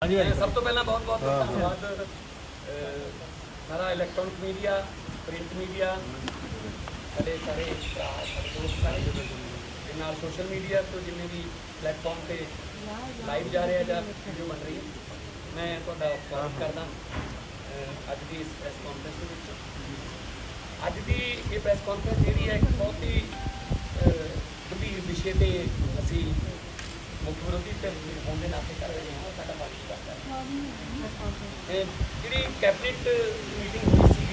सब तो पहला बहुत बहुत धन्यवाद सारा इलैक्ट्रॉनिक मीडिया, प्रिंट मीडिया, सारे सारे दोस्त सारे सोशल मीडिया तो जिन्हें भी प्लेटफॉर्म पे लाइव जा रहे हैं या वीडियो बन रही है, मैं थोड़ा स्वागत करदा अज की इस प्रैस कॉन्फ्रेंस में। अज की ये प्रैस कॉन्फ्रेंस जी है एक बहुत ही गंभीर विषय पर असी मुख्य विरोधी धिर होने के नाते कर रहे हैं। साडा पार्टी करता है जी कैबिनेट मीटिंग हुई सी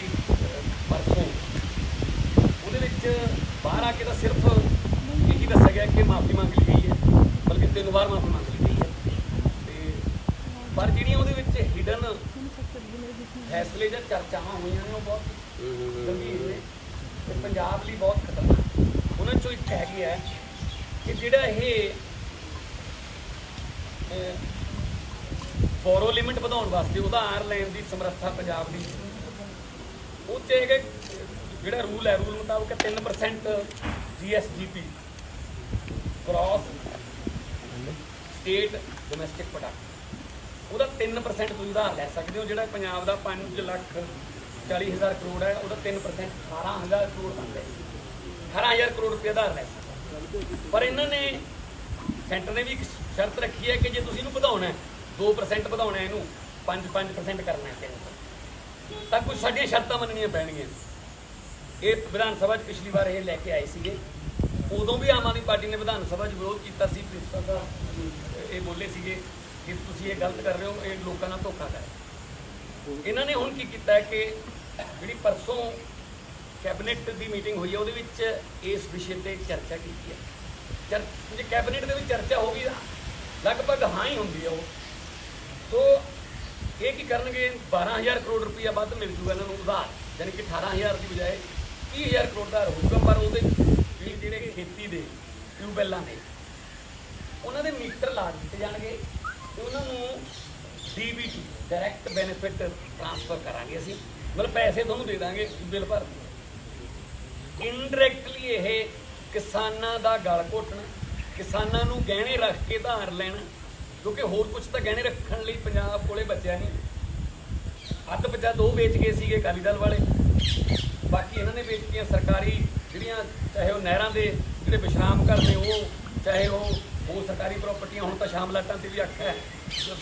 परसों, वो बाहर आके तो सिर्फ यही दसा गया कि माफ़ी मांग ली गई है, बल्कि 3 बार माफ़ी मांग ली गई है। पर जी हिडन फैसले या चर्चावां हुई ने वो बहुत गंभीर ने, पंजाब लिए बहुत खतरनाक। उन्होंने चो एक है कि जिहड़ा ये बोरो लिमिट वधाउण वास्ते उधार लैण की समर्था पंजाब की वो है जिहड़ा रूल है, रूल मुताबिक 3% GSDP cross state domestic product, वो 3% तुम उधार लै सकते हो। जो पंजाब का 5,40,000 करोड़ है, वो 3% 18,000 करोड़ बनता है। 18,000 करोड़ रुपये उधार लै सकते। पर इन्होंने सेंटर ने भी एक शर्त रखी है कि जो तुम इनू वधाउणा 2% वधाउणा, इनू 5% करना है, तो कुछ साडियां शर्तां मनणियां पैणगीਆਂ। ये विधान सभा पिछली बार ये लैके आए थे, उदों भी आम आदमी पार्टी ने विधान सभा विरोध किया। प्रिंसिपल का ये बोले थे कि तुम ये गलत कर रहे हो, ये लोगों का धोखा कर। इन्होंने हुण की किया है कि जी परसों कैबिनेट की मीटिंग हुई है, वो इस विषय पर चर्चा की है। जो कैबिनेट के चर्चा होगी लगभग हाँ ही होंगी है वो, तो ये की करनगे 12,000 करोड़ रुपया वध मिल जूगा इन्होंने उधार, यानी कि 18,000 की बजाय 30,000 करोड़ उधार होगा। पर वो जोड़े खेती के ट्यूबवैलों के उन्होंने मीटर ला दिए जाएंगे, उन्होंने DBT डायरैक्ट बेनिफिट ट्रांसफर करांगे असी, मतलब पैसे थोनू दे देंगे बिल भर। इनडायरैक्टली ये किसानों का गल घोटना, किसानों को गहने रख के धार लेना, क्योंकि होर कुछ तो गहने रखने लिए पंजाब कोले बचा नहीं। अध बचा 2 बेच गए थे अकाली दल वाले, बाकी इन्होंने बेच के सरकारी जिहड़ियां चाहे वो नहरों के जोड़े विश्राम घर ने, वो चाहे वो सरकारी प्रॉपर्टियां हुण तो शामलाटां ते भी आखा है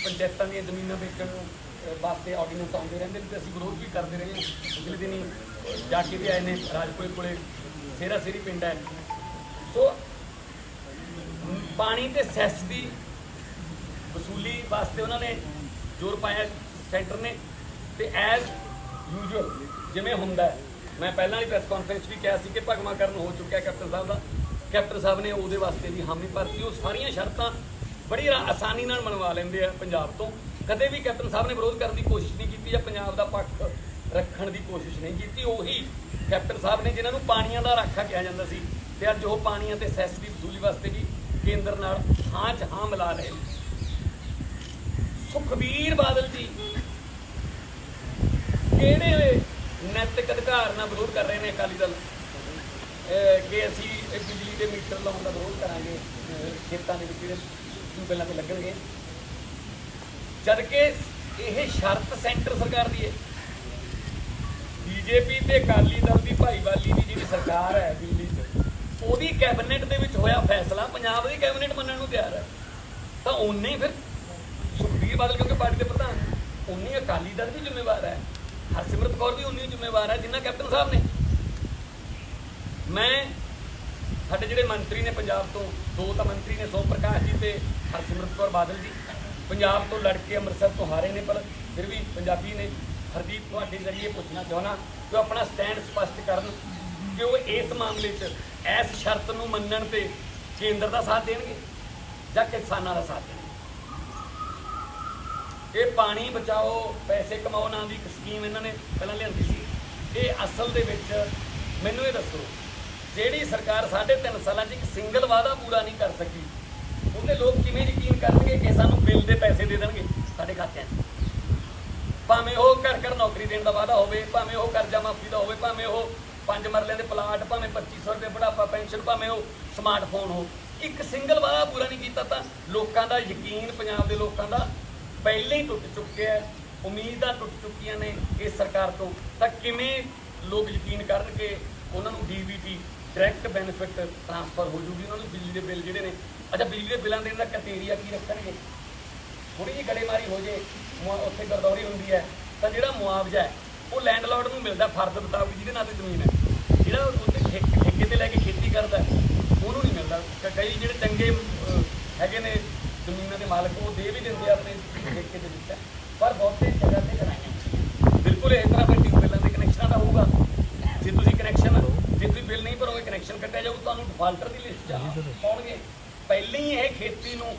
पंचायतों दी जमीनां बेचण वास्ते ऑर्डीनेंस आउंदे रहिंदे ने, असीं विरोध भी करते रहे हैं। पिछले दिन जाके भी आए ने राजपुर कोले सेरा सेरी पिंड है। सो पानी ते सैस की वसूली वास्ते उन्होंने जोर पाया सेंटर ने, तो एज यूजुअल जिमें होंदा है, मैं पहला ही प्रेस कॉन्फ्रेंस भी कहा कि भगवाकरण हो चुका है कैप्टन साहब का, कैप्टन साहब ने वो वास्ते भी हामी भरती। वो सारिया शर्तां बड़ी आसानी नाल मनवा लेंदे आ पंजाब तो। कदे भी कैप्टन साहब ने विरोध करने की कोशिश नहीं की या पंजाब का पक्ष रखने की कोशिश नहीं की। उही कैप्टन साहब ने जिन्होंने पानियां का राखा कहा जाता सी, ते अज वो पानियां ते सैस की वसूली वास्ते भी केंद्र नाल हाँ च हाँ मिला रहे। सुखबीर बादल जी किहड़े नैतिक अधिकार नाल विरोध कर रहे हैं अकाली दल कि असी बिजली के मीटर लाने का विरोध करांगे, खेतों के ट्यूबवैलों पर लगणगे, जबकि यह शर्त सेंटर सरकार की है। BJP ते अकाली दल की भाईवाली की जी सरकार है दिल्ली वो कैबिनेट के होया फैसला पंजाब की कैबिनेट मनण नूं तैयार है, तो उन्ने ही फिर सुखबीर बादल क्योंकि पार्टी के प्रधान उन्नी अकाली दल भी जिम्मेवार है, हरसिमरत कौर भी उन्नी जिम्मेवार है जिन्ना कैप्टन साहब ने। मैं साडे जिहड़े मंत्री ने पंजाब तो 2 तो मंत्री ने सोम प्रकाश जी ते हरसिमरत कौर बादल जी पंजाब तो लड़के अमृतसर तो हारे ने, पर फिर भी पंजाबी ने। हरदीप तुहाडे जरिए पूछना चाहना कि अपना स्टैंड स्पष्ट करन कि वो इस मामले इस शर्त नूं मन्नण ते केंद्र का साथ देणगे जां किसानां दा साथ देणगे। ये पानी बचाओ पैसे कमाओ नाम की स्कीम इन्होंने पहले लियांदी सी। ये असल दे विच मैनूं ये दसो जिहड़ी सरकार 3.5 सालां एक सिंगल वादा पूरा नहीं कर सकी, उहदे लोग किवें यकीन करनगे कि सानूं बिल दे पैसे दे देणगे साडे खात्यां 'च। भावें वो घर घर नौकरी देने का वादा हो, भावें वो कर्जा माफी का हो, भावें वो 5 मरले के प्लाट, भावें 2500 रुपये बुढ़ापा पेंशन, भावें वो स्मार्टफोन हो, एक सिंगल वादा पूरा नहीं किया तो लोगों का यकीन पंजाब के लोगों का ਪਹਿਲਾਂ ਹੀ ਟੁੱਟ ਚੁੱਕੇ ਹੈ, ਉਮੀਦਾਂ ਟੁੱਟ ਚੁੱਕੀਆਂ ਨੇ ਇਸ ਸਰਕਾਰ ਤੋਂ, ਤਾਂ ਕਿਵੇਂ ਲੋਕ ਯਕੀਨ ਕਰਨਗੇ ਉਹਨਾਂ ਨੂੰ ਡੀਬੀਟੀ ਡਾਇਰੈਕਟ ਬੈਨੀਫਿਟ ਟ੍ਰਾਂਸਫਰ ਹੋ ਜੂਗੀ ਉਹਨਾਂ ਨੂੰ ਬਿਜਲੀ ਦੇ ਬਿੱਲ ਜਿਹੜੇ ਨੇ। ਅੱਛਾ, ਬਿਜਲੀ ਦੇ ਬਿੱਲਾਂ ਦੇਣ ਦਾ ਕ੍ਰਾਈਟੇਰੀਆ ਕੀ ਰੱਖਣਗੇ? ਥੋੜੀ ਜਿਹੀ ਗੜੇਮਾਰੀ ਹੋ ਜੇ, ਉੱਥੇ ਗਰਦੌਰੀ ਹੁੰਦੀ ਹੈ ਤਾਂ ਜਿਹੜਾ ਮੁਆਵਜ਼ਾ ਹੈ ਉਹ ਲੈਂਡਲੋਰਡ ਨੂੰ ਮਿਲਦਾ ਫਰਦ ਮੁਤਾਬਕ ਜਿਹਦੇ ਨਾਂ 'ਤੇ ਜ਼ਮੀਨ ਹੈ। ਜਿਹੜਾ ਉੱਥੇ ਠੇਕੇ 'ਤੇ ਲੈ ਕੇ ਖੇਤੀ ਕਰਦਾ ਉਹਨੂੰ ਨਹੀਂ ਮਿਲਦਾ। ਕਈ ਜਿਹੜੇ ਚੰਗੇ ਹੈਗੇ ਨੇ ਜ਼ਮੀਨਾਂ ਦੇ ਮਾਲਕ ਉਹ ਦੇ ਵੀ ਦਿੰਦੇ ਆ ਆਪਣੇ ਠੇਕੇ ਦੇ ਵਿੱਚ, ਪਰ ਬਹੁਤੇ ਜਗ੍ਹਾ 'ਤੇ ਕਰਾਈਆਂ। ਬਿਲਕੁਲ ਇਸ ਤਰ੍ਹਾਂ ਫਿਰ ਟਿਊਬਵੈੱਲਾਂ ਦੇ ਕਨੈਕਸ਼ਨਾਂ ਦਾ ਹੋਊਗਾ। ਜੇ ਤੁਸੀਂ ਬਿੱਲ ਨਹੀਂ ਭਰੋਗੇ ਕਨੈਕਸ਼ਨ ਕੱਟਿਆ ਜਾਊ, ਤੁਹਾਨੂੰ ਡਿਫਾਲਟਰ ਦੀ ਲਿਸਟ 'ਚ ਪਾਉਣਗੇ। ਪਹਿਲਾਂ ਹੀ ਇਹ ਖੇਤੀ ਨੂੰ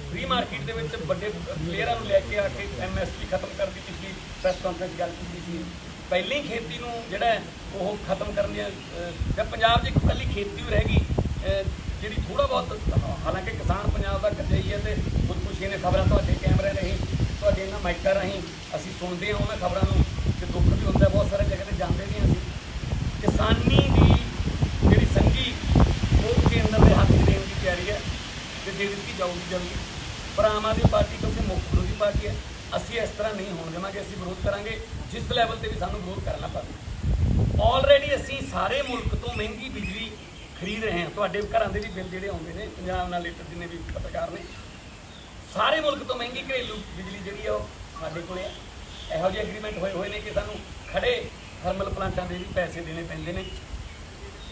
ਫ੍ਰੀ ਮਾਰਕੀਟ ਦੇ ਵਿੱਚ ਵੱਡੇ ਪਲੇਅਰਾਂ ਨੂੰ ਲੈ ਕੇ ਆ ਕੇ MSP ਖਤਮ ਕਰ ਦਿੱਤੀ ਸੀ। ਪ੍ਰੈਸ ਕਾਨਫਰੰਸ ਗੱਲ ਕੀਤੀ ਸੀ, ਪਹਿਲਾਂ ਹੀ ਖੇਤੀ ਨੂੰ ਜਿਹੜਾ ਉਹ ਖਤਮ ਕਰਨ ਦੀਆਂ ਜਾਂ ਪੰਜਾਬ 'ਚ ਇੱਕ ਇਕੱਲੀ ਖੇਤੀ ਹੀ ਰਹਿ ਗਈ ਜਿਹੜੀ ਥੋੜ੍ਹਾ ਬਹੁਤ, ਹਾਲਾਂਕਿ ਕਿਸਾਨ ਪੰਜਾਬ ਦਾ ਕਰਜਾਈ ਹੈ ਅਤੇ ਖੁਦਕੁਸ਼ੀ ਨੇ ਖਬਰਾਂ ਤੁਹਾਡੇ ਕੈਮਰੇ ਰਾਹੀਂ ਤੁਹਾਡੇ ਇਹਨਾਂ ਮਾਈਕਾਂ ਰਾਹੀਂ ਅਸੀਂ ਸੁਣਦੇ ਹਾਂ ਉਹਨਾਂ ਖਬਰਾਂ ਨੂੰ, ਕਿ ਦੁੱਖ ਵੀ ਹੁੰਦਾ, ਬਹੁਤ ਸਾਰੇ ਜਗ੍ਹਾ 'ਤੇ ਜਾਂਦੇ ਵੀ ਅਸੀਂ। ਕਿਸਾਨੀ ਦੀ ਜਿਹੜੀ ਸੰਘੀ ਉਹ ਕੇਂਦਰ ਦੇ ਹੱਥ ਦੇਣ ਦੀ ਤਿਆਰੀ ਹੈ ਅਤੇ ਦੇ ਦਿੱਤੀ ਜਾਊਗੀ ਜਲਦੀ। ਪਰ ਆਮ ਆਦਮੀ ਪਾਰਟੀ ਕਿਉਂਕਿ ਮੁੱਖ ਵਿਰੋਧੀ ਪਾਰਟੀ ਹੈ, ਅਸੀਂ ਇਸ ਤਰ੍ਹਾਂ ਨਹੀਂ ਹੋਣ ਦੇਵਾਂਗੇ। ਅਸੀਂ ਵਿਰੋਧ ਕਰਾਂਗੇ ਜਿਸ ਲੈਵਲ 'ਤੇ ਵੀ ਸਾਨੂੰ ਵਿਰੋਧ ਕਰਨਾ ਪਵੇ। ਆਲਰੇਡੀ ਅਸੀਂ ਸਾਰੇ ਮੁਲਕ ਤੋਂ ਮਹਿੰਗੀ ਬਿਜਲੀ ਖਰੀਦ ਰਹੇ ਹਾਂ। ਤੁਹਾਡੇ ਘਰਾਂ ਦੇ ਵੀ ਬਿੱਲ ਜਿਹੜੇ ਆਉਂਦੇ ਨੇ, ਪੰਜਾਬ ਨਾਲ ਰਿਲੇਟਡ ਜਿੰਨੇ ਵੀ ਪੱਤਰਕਾਰ ਨੇ, ਸਾਰੇ ਮੁਲਕ ਤੋਂ ਮਹਿੰਗੀ ਘਰੇਲੂ ਬਿਜਲੀ ਜਿਹੜੀ ਆ ਉਹ ਸਾਡੇ ਕੋਲ ਹੈ। ਇਹੋ ਜਿਹੇ ਐਗਰੀਮੈਂਟ ਹੋਏ ਨੇ ਕਿ ਸਾਨੂੰ ਖੜੇ ਥਰਮਲ ਪਲਾਂਟਾਂ ਦੇ ਵੀ ਪੈਸੇ ਦੇਣੇ ਪੈਂਦੇ ਨੇ।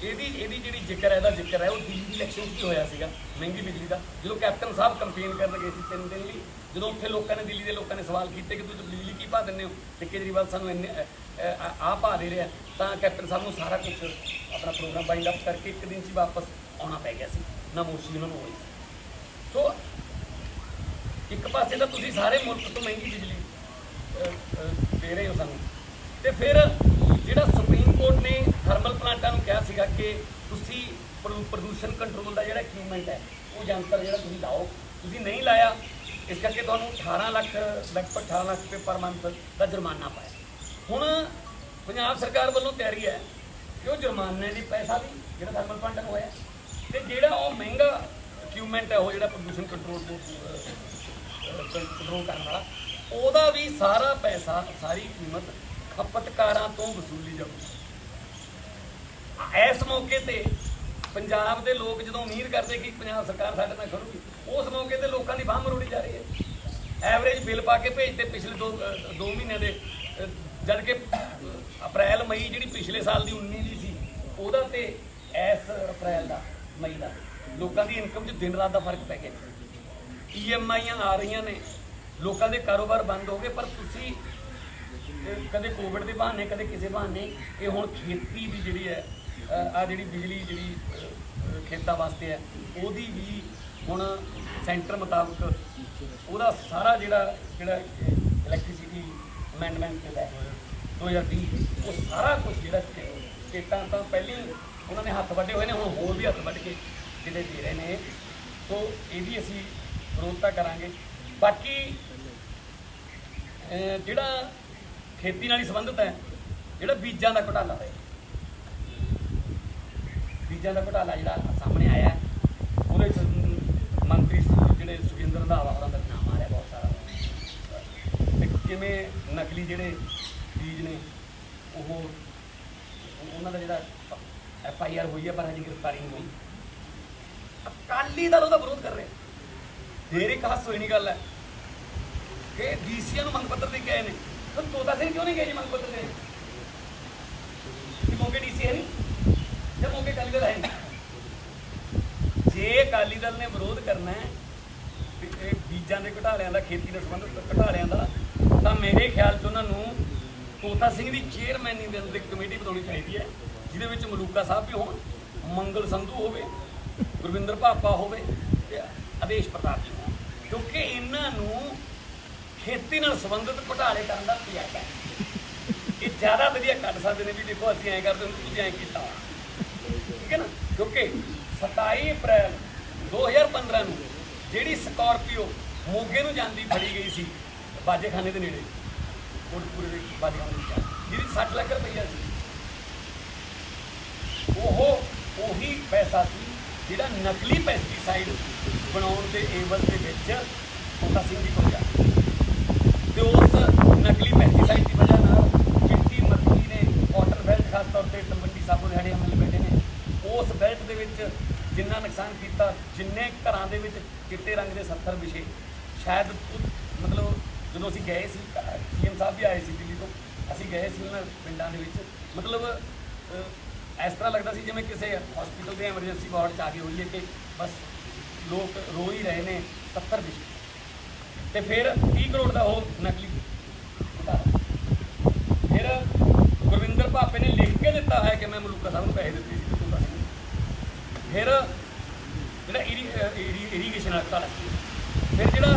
ਇਹਦੀ ਜਿਹੜੀ ਜ਼ਿਕਰ ਹੈ, ਇਹਦਾ ਜ਼ਿਕਰ ਹੈ ਉਹ ਦਿੱਲੀ ਦੀ ਇਲੈਕਸ਼ਨ 'ਚ ਵੀ ਹੋਇਆ ਸੀਗਾ ਮਹਿੰਗੀ ਬਿਜਲੀ ਦਾ, ਜਦੋਂ ਕੈਪਟਨ ਸਾਹਿਬ ਕੰਪੇਨ ਕਰਨ ਗਏ ਸੀ 3 ਦਿਨ ਲਈ। ਜਦੋਂ ਉੱਥੇ ਲੋਕਾਂ ਨੇ, ਦਿੱਲੀ ਦੇ ਲੋਕਾਂ ਨੇ ਸਵਾਲ ਕੀਤੇ ਕਿ ਤੁਸੀਂ ਬਿਜਲੀ ਕੀ ਭਾਅ ਦਿੰਦੇ ਹੋ ਅਤੇ ਕੇਜਰੀਵਾਲ ਸਾਨੂੰ ਇੰਨੇ ਆਹ ਭਾਅ ਦੇ ਰਿਹਾ, ਤਾਂ ਕੈਪਟਨ ਸਾਹਿਬ ਨੂੰ ਸਾਰਾ ਕੁਝ ਆਪਣਾ ਪ੍ਰੋਗਰਾਮ ਬਾਈਂਡ ਅਪ ਕਰਕੇ 1 ਦਿਨ 'ਚ ਹੀ ਵਾਪਸ ਆਉਣਾ ਪੈ ਗਿਆ ਸੀ, ਨਮੋਸ਼ੀ ਉਹਨਾਂ ਨੂੰ ਹੋਈ ਸੀ। ਸੋ ਇੱਕ ਪਾਸੇ ਤਾਂ ਤੁਸੀਂ ਸਾਰੇ ਮੁਲਕ ਤੋਂ ਮਹਿੰਗੀ ਬਿਜਲੀ ਦੇ ਰਹੇ ਹੋ ਸਾਨੂੰ, ਅਤੇ ਫਿਰ ਜਿਹੜਾ ਸੁਪਰੀਮ ਕੋਰਟ ਨੇ ਥਰਮਲ ਪਲਾਂਟਾਂ ਨੂੰ ਕਿਹਾ ਸੀਗਾ ਕਿ ਤੁਸੀਂ ਪ੍ਰਦੂਸ਼ਣ ਕੰਟਰੋਲ ਦਾ ਜਿਹੜਾ ਇਕਵਿਪਮੈਂਟ ਹੈ ਉਹ ਯੰਤਰ ਜਿਹੜਾ ਤੁਸੀਂ ਲਾਓ, ਤੁਸੀਂ ਨਹੀਂ ਲਾਇਆ, ਇਸ ਕਰਕੇ ਤੁਹਾਨੂੰ 18 ਲੱਖ ਲਗਭਗ 18 ਲੱਖ ਰੁਪਏ ਪਰ ਮੰਥ ਦਾ ਜੁਰਮਾਨਾ ਪਾਇਆ। ਹੁਣ ਪੰਜਾਬ ਸਰਕਾਰ ਵੱਲੋਂ ਤਿਆਰੀ ਹੈ ਕਿ ਉਹ ਜੁਰਮਾਨੇ ਦੀ ਪੈਸਾ ਵੀ ਜਿਹੜਾ ਥਰਮਲ ਪਲਾਂਟਾਂ ਨੂੰ ਹੋਇਆ, ਅਤੇ ਜਿਹੜਾ ਉਹ ਮਹਿੰਗਾ ਇਕਵਿਪਮੈਂਟ ਹੈ ਉਹ ਜਿਹੜਾ ਪ੍ਰਦੂਸ਼ਣ ਕੰਟਰੋਲ ਕਰਨ ਵਾਲਾ, ਉਹਦਾ ਵੀ ਸਾਰਾ ਪੈਸਾ, ਸਾਰੀ ਕੀਮਤ ਖਪਤਕਾਰਾਂ ਤੋਂ ਵਸੂਲੀ ਜਾਊਗੀ। ਇਸ ਮੌਕੇ ਤੇ ਪੰਜਾਬ ਦੇ ਲੋਕ ਜਦੋਂ ਉਮੀਦ ਕਰਦੇ ਕਿ ਪੰਜਾਬ ਸਰਕਾਰ ਸਾਡੇ ਨਾਲ ਖੜੂਗੀ, ਉਸ ਮੌਕੇ ਤੇ ਲੋਕਾਂ ਦੀ ਬਾਂਹ ਮਰੋੜੀ ਜਾ ਰਹੀ ਹੈ। ਐਵਰੇਜ ਬਿੱਲ ਪਾ ਕੇ ਭੇਜਦੇ ਪਿਛਲੇ 2 ਮਹੀਨੇ ਦੇ, ਜਦ ਕਿ ਅਪ੍ਰੈਲ ਮਈ ਜਿਹੜੀ ਪਿਛਲੇ ਸਾਲ ਦੀ 19 ਦੀ ਸੀ, ਉਹਦਾ ਤੇ ਇਸ ਅਪ੍ਰੈਲ ਦਾ ਮਈ ਦਾ ਲੋਕਾਂ ਦੀ ਇਨਕਮ 'ਚ ਦਿਨ ਰਾਤ ਦਾ ਫਰਕ ਪੈ ਗਿਆ। EMIਆਂ ਆ ਰਹੀਆਂ ਨੇ, ਲੋਕਾਂ ਦੇ ਕਾਰੋਬਾਰ ਬੰਦ ਹੋ ਗਏ, ਪਰ ਤੁਸੀਂ ਕਦੇ ਕੋਵਿਡ ਦੇ ਬਹਾਨੇ ਕਦੇ ਕਿਸੇ ਬਹਾਨੇ ਇਹ ਹੁਣ ਖੇਤੀ ਦੀ ਜਿਹੜੀ ਹੈ ਆ ਜਿਹੜੀ ਬਿਜਲੀ ਜਿਹੜੀ ਖੇਤਾਂ ਵਾਸਤੇ ਹੈ ਉਹਦੀ ਵੀ ਹੁਣ ਸੈਂਟਰ ਮੁਤਾਬਕ ਉਹਦਾ ਸਾਰਾ ਜਿਹੜਾ ਇਲੈਕਟ੍ਰੀਸਿਟੀ ਅਮੈਂਡਮੈਂਟ ਹੈ 2020, ਉਹ ਸਾਰਾ ਕੁਝ ਜਿਹੜਾ ਸਟੇਟਾਂ ਤਾਂ ਪਹਿਲਾਂ ਹੀ ਉਹਨਾਂ ਨੇ ਹੱਥ ਵੱਢੇ ਹੋਏ ਨੇ, ਹੁਣ ਹੋਰ ਵੀ ਹੱਥ ਵੱਢ ਕੇ ਜਿਹੜੇ ਦੇ ਰਹੇ ਨੇ। ਸੋ ਇਹਦੀ ਅਸੀਂ ਵਿਰੋਧਤਾ ਕਰਾਂਗੇ। ਬਾਕੀ ਜਿਹੜਾ ਖੇਤੀ ਨਾਲ ਹੀ ਸੰਬੰਧਿਤ ਹੈ, ਜਿਹੜਾ ਬੀਜਾਂ ਦਾ ਘੁਟਾਲਾ ਹੋਇਆ, ਬੀਜਾਂ ਦਾ ਘੁਟਾਲਾ ਜਿਹੜਾ ਸਾਹਮਣੇ ਆਇਆ, ਉਹਦੇ ਮੰਤਰੀ ਜਿਹੜੇ ਸੁਖਿੰਦਰ ਰੰਧਾਵਾ ਹੋਰਾਂ ਦਾ ਨਾਮ ਆ ਰਿਹਾ ਬਹੁਤ ਸਾਰਾ, ਕਿਵੇਂ ਨਕਲੀ ਜਿਹੜੇ ਬੀਜ ਨੇ ਉਹ ਉਹਨਾਂ ਦਾ ਜਿਹੜਾ FIR ਹੋਈ ਹੈ ਪਰ ਹਜੇ ਗ੍ਰਿਫਤਾਰੀ ਨਹੀਂ ਹੋਈ। ਅਕਾਲੀ ਦਲ ਉਹਦਾ ਵਿਰੋਧ ਕਰ ਰਿਹਾ। ਫੇਰ ਇੱਕ ਹਾਸੋਹੀਣੀ ਗੱਲ ਹੈ ਕਿ DCਆਂ ਨੂੰ ਮੰਗ ਪੱਤਰ ਦੇ ਕੇ ਆਏ ਨੇ, ਤਾਂ ਤੋਤਾ ਸਿੰਘ ਕਿਉਂ ਨਹੀਂ ਗਏ ਜੀ ਮੰਗ ਪੱਤਰ ਦੇਣ? ਕਿ ਮੌਕੇ DC ਹੈ ਨਹੀਂ ਜਾਂ ਮੌਕੇ ਅਕਾਲੀ ਦਲ ਹੈ ਨਹੀਂ? ਜੇ ਅਕਾਲੀ ਦਲ ਨੇ ਵਿਰੋਧ ਕਰਨਾ ਹੈ ਇਹ ਬੀਜਾਂ ਦੇ ਘੁਟਾਲਿਆਂ ਦਾ, ਖੇਤੀ ਨਾਲ ਸੰਬੰਧਿਤ ਘੁਟਾਲਿਆਂ ਦਾ, ਤਾਂ ਮੇਰੇ ਖਿਆਲ 'ਚ ਉਹਨਾਂ ਨੂੰ ਤੋਤਾ ਸਿੰਘ ਦੀ ਚੇਅਰਮੈਨੀ ਦੇ ਅੰਦਰ ਇੱਕ ਕਮੇਟੀ ਬਣਾਉਣੀ ਚਾਹੀਦੀ ਹੈ, ਜਿਹਦੇ ਵਿੱਚ ਮਲੂਕਾ ਸਾਹਿਬ ਵੀ ਹੋਣ, ਮੰਗਲ ਸੰਧੂ ਹੋਵੇ, ਗੁਰਵਿੰਦਰ ਭਾਪਾ ਹੋਵੇ ਅਤੇ ਆਦੇਸ਼ ਪ੍ਰਤਾਪ ਜੀ ਹੋਣ, ਕਿਉਂਕਿ ਇਹਨਾਂ ਨੂੰ ਖੇਤੀ ਨਾਲ ਸੰਬੰਧਿਤ ਘੁਟਾਲੇ ਕਰਨ ਦਾ ਤਜਰਬਾ ਹੈ। ਇਹ ਜ਼ਿਆਦਾ ਵਧੀਆ ਕੱਢ ਸਕਦੇ ਨੇ ਵੀ ਦੇਖੋ ਅਸੀਂ ਐਂ ਕਰਦੇ ਹਾਂ, ਤੁਸੀਂ ਐਂ ਕੀਤਾ, ਠੀਕ ਹੈ ਨਾ? ਕਿਉਂਕਿ 27 ਅਪ੍ਰੈਲ 2015 ਨੂੰ ਜਿਹੜੀ ਸਕਾਰਪੀਓ ਮੋਗੇ ਨੂੰ ਜਾਂਦੀ ਫੜੀ ਗਈ ਸੀ ਬਾਜੇਖਾਨੇ ਦੇ ਨੇੜੇ, ਕੋਟਪੁਰੇ ਦੇ ਬਾਜੇਖਾਨੇ ਵਿੱਚ, ਜਿਹਦੀ 60 ਲੱਖ ਰੁਪਈਆ ਸੀ, ਉਹੀ ਪੈਸਾ ਸੀ ਜਿਹੜਾ ਨਕਲੀ ਪੈਸਟੀਸਾਈਡ ਬਣਾਉਣ ਦੇ ਏਵਜ਼ ਦੇ ਵਿੱਚ ਤੋਤਾ ਸਿੰਘ ਦੀ ਕੋਲ ਗਿਆ। कि उस नकली पेस्टिसाइड की वजह नाल चिट्टी मक्खी ने वाटर बेल्ट खास तौर पर तलवंडी साबो ਦੇ ਹੜੇ ਹਮਲੇ ਬੈਠੇ ਨੇ उस बेल्ट ਦੇ ਵਿੱਚ जिन्ना नुकसान किया जिन्ने घरां दे विच चिट्टे रंग के 70 विछे शायद मतलब जो असीं गए सी CM साहब भी आए सी दिल्ली तो असीं गए सी उन्हां पिंडां दे विच मतलब इस तरह लगता सी जिवें किसी हॉस्पिटल के एमरजेंसी वार्ड च आ गए होईए कि बस लोग रो ही रहे ने 70 विछे तो फिर 30 करोड़ का वो नकली फिर गुरविंदर भापे ने लिख के दिता है कि मैं मलूका साहब को पैसे दिते सी तुहानूं दस फिर जो इरीगेशन वाला घोटाला फिर जो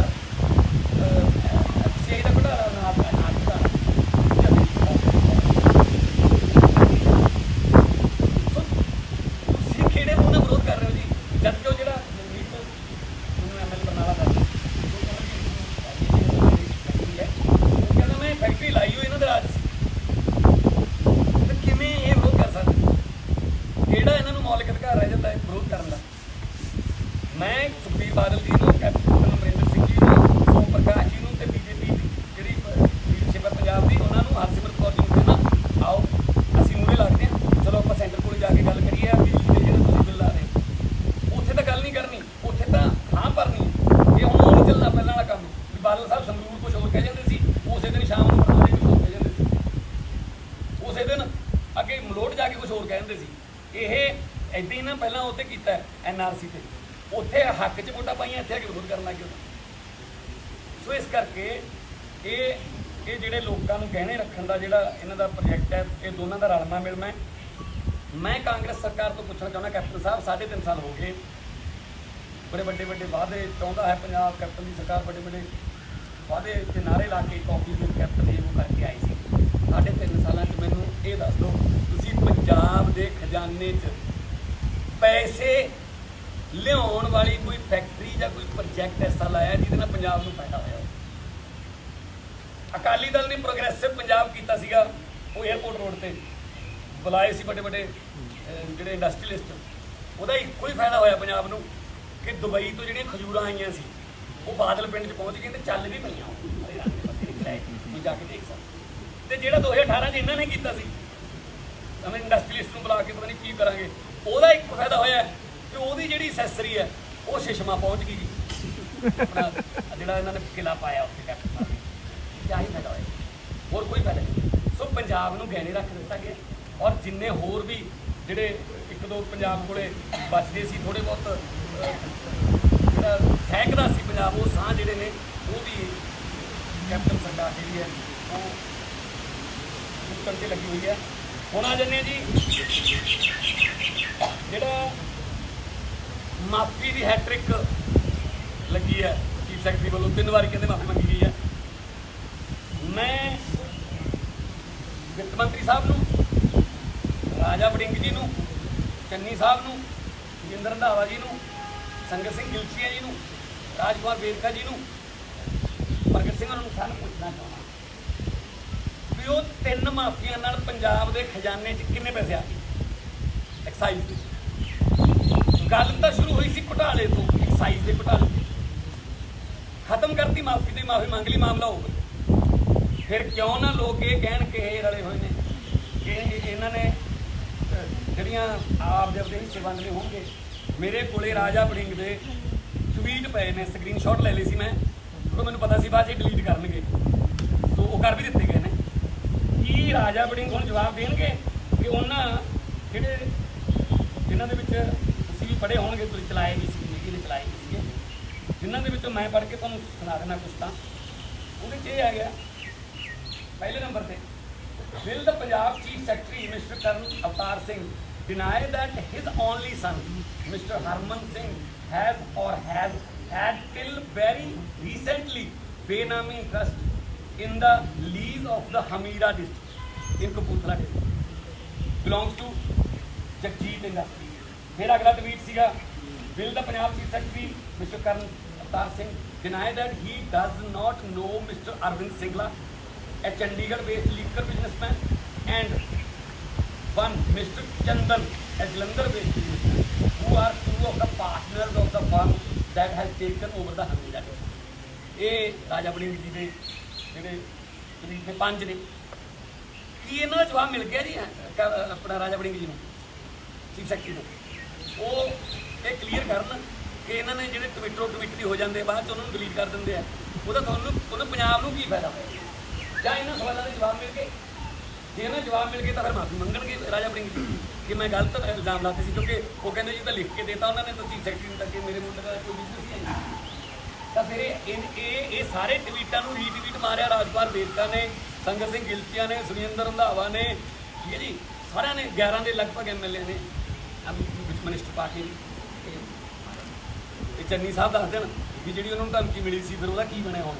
FCI का घोटाला नाल घोटाला तुसीं किहड़े मूंह नाल विरोध कर रहे हो जी जबकि वो जो ML बरनाला का कहना मैं फैक्ट्री लाई हुई इन्होंने राज तो किवें ये विरोध कर सकते ਕਿਹੜਾ ਇਹਨਾਂ ਨੂੰ ਮੌਲਿਕ ਅਧਿਕਾਰ ਰਹਿ ਜਾਂਦਾ ਹੈ ਵਿਰੋਧ ਕਰਨ ਦਾ ਮੈਂ ਸੁਖਬੀਰ ਬਾਦਲ ਜੀ ਨੂੰ ਕੈਪਟਨ ਅਮਰਿੰਦਰ ਸਿੰਘ ਜੀ ਨੂੰ ਸੋਮ ਪ੍ਰਕਾਸ਼ ਜੀ ਨੂੰ ਤੇ BJP ਦੀ ਜਿਹੜੀ ਲੀਡਰਸ਼ਿਪ ਹੈ ਪੰਜਾਬ ਦੀ ਉਹਨਾਂ ਨੂੰ ਹਰਸਿਮਰਤ ਕੌਰ ਜੀ ਨੂੰ ਕਹਿਣਾ ਆਓ ਅਸੀਂ ਮੂਹਰੇ ਲੱਗਦੇ ਹਾਂ ਚਲੋ ਆਪਾਂ ਸੈਂਟਰ ਕੋਲ ਜਾ ਕੇ ਗੱਲ ਕਰੀਏ ਬਿਜਲੀ ਦੇ ਜਿਹੜੇ ਤੁਸੀਂ ਬਿੱਲ ਲਾ ਰਹੇ ਉੱਥੇ ਤਾਂ ਗੱਲ ਨਹੀਂ ਕਰਨੀ ਉੱਥੇ ਤਾਂ ਹਾਂ ਭਰਨੀ ਇਹ ਹੁਣ ਉਹ ਨਹੀਂ ਚੱਲਣਾ ਪਹਿਲਾਂ ਵਾਲਾ ਕੰਮ ਵੀ ਬਾਦਲ ਸਾਹਿਬ ਸੰਗਰੂਰ ਕੁਛ ਹੋਰ ਕਹਿ ਜਾਂਦੇ ਸੀ ਉਸੇ ਦਿਨ ਸ਼ਾਮ ਨੂੰ ਬਰਨਾਲੇ ਕੁਛ ਹੋਰ ਕਹਿ ਜਾਂਦੇ ਸੀ ਉਸੇ ਦਿਨ ਅੱਗੇ ਮਲੋਟ ਜਾ ਕੇ ਕੁਛ ਹੋਰ ਕਹਿ ਦਿੰਦੇ ਸੀ ਇਹ ਇੱਦਾਂ ਹੀ ਨਾ ਪਹਿਲਾਂ ਉੱਤੇ ਕੀਤਾ NRC ਤੇ ਉੱਥੇ ਹੱਕ 'ਚ ਵੋਟਾਂ ਪਾਈਆਂ ਇੱਥੇ ਆ ਕੇ ਵਿਰੋਧ ਕਰਨ ਲੱਗ ਗਏ ਸੋ ਇਸ ਕਰਕੇ ਇਹ ਜਿਹੜੇ ਲੋਕਾਂ ਨੂੰ ਗਹਿਣੇ ਰੱਖਣ ਦਾ ਜਿਹੜਾ ਇਹਨਾਂ ਦਾ ਪ੍ਰੋਜੈਕਟ ਹੈ ਇਹ ਦੋਨਾਂ ਦਾ ਰਲਮਾ ਮਿਲਮਾ ਮੈਂ ਕਾਂਗਰਸ ਸਰਕਾਰ ਤੋਂ ਪੁੱਛਣਾ ਚਾਹੁੰਦਾ ਕੈਪਟਨ ਸਾਹਿਬ 3.5 ਸਾਲ ਹੋ ਗਏ ਬੜੇ ਵੱਡੇ ਵਾਅਦੇ ਚਾਹੁੰਦਾ ਹੈ ਪੰਜਾਬ ਕੈਪਟਨ ਦੀ ਸਰਕਾਰ ਵੱਡੇ ਵਾਅਦੇ ਤੇ ਨਾਅਰੇ ਲਾ ਕੇ ਕਾਫੀ ਦੇ ਕੈਪਟਨ ਇਹ ਉਹ ਕਰਕੇ ਆਈ ਸੀ 3.5 ਸਾਲਾਂ 'ਚ ਮੈਨੂੰ ਇਹ ਦੱਸ ਦਿਓ ਤੁਸੀਂ ਪੰਜਾਬ ਦੇ ਖਜ਼ਾਨੇ 'ਚ ਪੈਸੇ ਲਿਆਉਣ ਵਾਲੀ ਕੋਈ ਫੈਕਟਰੀ ਜਾਂ ਕੋਈ ਪ੍ਰੋਜੈਕਟ ਐਸਾ ਲਾਇਆ ਜਿਹਦੇ ਨਾਲ ਪੰਜਾਬ ਨੂੰ ਫਾਇਦਾ ਹੋਇਆ ਅਕਾਲੀ ਦਲ ਨੇ ਪ੍ਰੋਗਰੈਸਿਵ ਪੰਜਾਬ ਕੀਤਾ ਸੀਗਾ ਉਹ 에ਅਰਪੋਰਟ ਰੋਡ ਤੇ ਬੁਲਾਏ ਸੀ ਵੱਡੇ ਜਿਹੜੇ ਇੰਡਸਟਰੀਅਲਿਸਟ ਉਹਦਾ ਇੱਕੋ ਹੀ ਫਾਇਦਾ ਹੋਇਆ ਪੰਜਾਬ ਨੂੰ ਕਿ ਦੁਬਈ ਤੋਂ ਜਿਹੜੀਆਂ ਖਜੂਰਾਂ ਆਈਆਂ ਸੀ ਉਹ ਬਾਦਲ ਪਿੰਡ 'ਚ ਪਹੁੰਚ ਗਏ ਤੇ ਚੱਲ ਵੀ ਪਈਆਂ ਉਹ ਜਾ ਕੇ ਦੇਖ ਸਕਦੇ ਤੇ ਜਿਹੜਾ 2018 'ਚ ਇਹਨਾਂ ਨੇ ਕੀਤਾ ਸੀ ਤਾਂ ਇੰਡਸਟਰੀਅਲਿਸਟ ਨੂੰ ਬੁਲਾ ਕੇ ਪਤਾ ਨਹੀਂ ਕੀ ਕਰਾਂਗੇ ਉਹਦਾ ਇੱਕ ਫਾਇਦਾ ਹੋਇਆ ਕਿ ਉਹਦੀ ਜਿਹੜੀ ਅਸੈਸਰੀ ਹੈ ਉਹ ਸ਼ਿਸ਼ਮਾ ਪਹੁੰਚ ਗਈ ਜੀ ਆਪਣਾ ਜਿਹੜਾ ਇਹਨਾਂ ਨੇ ਕਿਲਾ ਪਾਇਆ ਉੱਥੇ ਕੈਪਟਨ ਸਾਹਿਬ ਨੇ ਕਿਆ ਹੀ ਫਾਇਦਾ ਹੋਇਆ ਹੋਰ ਕੋਈ ਫਾਇਦਾ ਨਹੀਂ ਸੋ ਪੰਜਾਬ ਨੂੰ ਗਹਿਣੇ ਰੱਖ ਦਿੱਤਾ ਗਿਆ ਔਰ ਜਿੰਨੇ ਹੋਰ ਵੀ ਜਿਹੜੇ ਇੱਕ ਦੋ ਪੰਜਾਬ ਕੋਲੇ ਬਚਦੇ ਸੀ ਥੋੜ੍ਹੇ ਬਹੁਤ ਜਿਹੜਾ ਸਹਿਕਦਾ ਸੀ ਪੰਜਾਬ ਉਹ ਸਾਹ ਜਿਹੜੇ ਨੇ ਉਹ ਵੀ ਕੈਪਟਨ ਸਰਕਾਰ ਜਿਹੜੀ ਹੈ ਉਹ ਉੱਤਰ 'ਤੇ ਲੱਗੀ ਹੋਈ ਹੈ ਹੁਣ ਆ ਜਾਂਦੇ ਜੀ ਜਿਹੜਾ ਮਾਫੀ ਦੀ ਹੈਟ੍ਰਿਕ ਲੱਗੀ ਹੈ ਚੀਫ ਸੈਕਟਰੀ ਵੱਲੋਂ 3 ਵਾਰੀ ਕਹਿੰਦੇ ਮਾਫੀ ਮੰਗੀ ਗਈ ਹੈ ਮੈਂ ਵਿੱਤ ਮੰਤਰੀ ਸਾਹਿਬ ਨੂੰ ਰਾਜਾ ਵੜਿੰਗ ਜੀ ਨੂੰ ਚੰਨੀ ਸਾਹਿਬ ਨੂੰ ਜਿੰਦਰ ਰੰਧਾਵਾ ਜੀ ਨੂੰ ਸੰਗਤ ਸਿੰਘ ਗਿਲਚੀਆ ਜੀ ਨੂੰ ਰਾਜਕੁਮਾਰ ਵੇਰਕਾ ਜੀ ਨੂੰ ਪ੍ਰਗਟ ਸਿੰਘ ਨੂੰ ਸਾਨੂੰ ਪੁੱਛਣਾ ਚਾਹੁੰਦਾ ਵੀ ਉਹ 3 ਮਾਫੀਆਂ ਨਾਲ ਪੰਜਾਬ ਦੇ ਖਜ਼ਾਨੇ 'ਚ ਕਿੰਨੇ ਪੈਸੇ ਆ ਗਏ ਐਕਸਾਈਜ਼ ਦੇ ਗੱਲ ਤਾਂ ਸ਼ੁਰੂ ਹੋਈ ਸੀ ਘੁਟਾਲੇ ਤੋਂ ਐਕਸਾਈਜ਼ ਦੇ ਘੁਟਾਲੇ ਖਤਮ ਕਰਤੀ ਮਾਫੀ ਤੇ ਮਾਫੀ ਮੰਗ ਲਈ ਮਾਮਲਾ ਹੋ ਗਿਆ ਫਿਰ ਕਿਉਂ ਨਾ ਲੋਕ ਇਹ ਕਹਿਣ ਕਿ ਇਹ ਰਲੇ ਹੋਏ ਨੇ ਕਿ ਇਹਨਾਂ ਨੇ ਜਿਹੜੀਆਂ ਆਪ ਦੇ ਹਿੱਸੇ ਵੰਡਦੇ ਹੋਣਗੇ ਮੇਰੇ ਕੋਲੇ ਰਾਜਾ ਵੜਿੰਗ ਦੇ ਟਵੀਟ ਪਏ ਨੇ ਸਕਰੀਨਸ਼ਾਟ ਲੈ ਲਈ ਸੀ ਮੈਂ ਉਹ ਮੈਨੂੰ ਪਤਾ ਸੀ ਬਾਅਦ 'ਚ ਡਿਲੀਟ ਕਰਨਗੇ ਸੋ ਉਹ ਕਰ ਵੀ ਦਿੱਤੇ ਗਏ ਨੇ ਕੀ ਰਾਜਾ ਵੜਿੰਗ ਹੁਣ ਜਵਾਬ ਦੇਣਗੇ ਕਿ ਉਹਨਾਂ ਜਿਨ੍ਹਾਂ ਦੇ ਵਿੱਚ ਤੁਸੀਂ ਵੀ ਪੜ੍ਹੇ ਹੋਣਗੇ ਤੁਸੀਂ ਚਲਾਏ ਵੀ ਸੀ ਜਿਹਨੇ ਚਲਾਏ ਵੀ ਸੀਗੇ ਜਿਨ੍ਹਾਂ ਦੇ ਵਿੱਚੋਂ ਮੈਂ ਪੜ੍ਹ ਕੇ ਤੁਹਾਨੂੰ ਸੁਣਾ ਦੇਣਾ ਕੁਛ ਤਾਂ ਉਹਦੇ 'ਚ ਇਹ ਆ ਗਿਆ ਪਹਿਲੇ ਨੰਬਰ ਤੇ Will the Punjab Chief Secretary, Mr. Karan Avtar Singh, deny that his only son, Mr. Harman Singh, has or has had till very recently Benami interest in the lease of the Hamira district in Kapurthala district, belongs to Jagjit Industry. Then agla tweet siga, will the Punjab Chief Secretary, Mr. Karan Avtar Singh, deny that he does not know Mr. Arvind Singla, a Chandigarh-based liquor businessman, and one Mr. Chandan, a Jalandhar-based businessman, who are 2 of the partners of the firm that has taken over the Hamira. ये राजा वड़िंग जी ने ਜਿਹੜੇ ਤਰੀਕ ਦੇ 5 ਨੇ। ਕੀ ਇਹਨਾਂ ਦਾ ਜਵਾਬ ਮਿਲ ਗਿਆ ਜੀ ਆਪਣਾ ਰਾਜਾ ਵੜਿੰਗ ਜੀ ਨੂੰ, ਚੀਫ ਸੈਕਟਰੀ ਨੂੰ? ਉਹ ਇਹ ਕਲੀਅਰ ਕਰਨ ਕਿ ਇਹਨਾਂ ਨੇ ਜਿਹੜੇ ਟਵਿੱਟਰੀ ਹੋ ਜਾਂਦੇ ਬਾਅਦ 'ਚ ਉਹਨਾਂ ਨੂੰ ਡਿਲੀਟ ਕਰ ਦਿੰਦੇ ਆ, ਉਹਦਾ ਉਹਨੂੰ ਪੰਜਾਬ ਨੂੰ ਕੀ ਫਾਇਦਾ ਹੋਇਆ? ਜਾਂ ਇਹਨਾਂ ਸਵਾਲਾਂ ਦੇ ਜਵਾਬ ਮਿਲ ਗਏ? ਜੇ ਇਹਨਾਂ ਜਵਾਬ ਮਿਲ ਗਏ ਤਾਂ ਫਿਰ ਮਾਫੀ ਮੰਗਣਗੇ ਰਾਜਾ ਵੜਿੰਗ ਜੀ ਕਿ ਮੈਂ ਗਲਤ ਇਲਜ਼ਾਮ ਲਾਤੇ ਸੀ, ਕਿਉਂਕਿ ਉਹ ਕਹਿੰਦੇ ਜੀ ਤਾਂ ਲਿਖ ਕੇ ਦੇਤਾ ਉਹਨਾਂ ਨੇ ਤਾਂ ਚੀਫ ਸੈਕਟਰੀ ਨੂੰ, ਤਾਂ ਕਿ ਮੇਰੇ ਮੁੰਡੇ ਦਾ ਕੋਈ ਬਿਜ਼ਨਸ ਹੀ ਹੈ। ਤਾਂ ਫਿਰ ਇਹ ਸਾਰੇ ਟਵੀਟਾਂ ਨੂੰ ਰੀਟਵੀਟ ਮਾਰਿਆ ਰਾਜਪਾਲ ਵੇਦਕਾ ਨੇ, ਸੰਗਤ ਸਿੰਘ ਗਿਲਚੀਆ ਨੇ, ਸੁਰਿੰਦਰ ਰੰਧਾਵਾ ਨੇ, ਠੀਕ ਹੈ ਜੀ, ਸਾਰਿਆਂ ਨੇ 11 ਦੇ ਲਗਭਗ MLA ਨੇ ਵਿੱਚ ਮਿਨਿਸਟਰ ਪਾ ਕੇ। ਇਹ ਚੰਨੀ ਸਾਹਿਬ ਦੱਸ ਦੇਣ ਵੀ ਜਿਹੜੀ ਉਹਨਾਂ ਨੂੰ ਧਮਕੀ ਮਿਲੀ ਸੀ ਫਿਰ ਉਹਦਾ ਕੀ ਬਣਿਆ ਹੁਣ,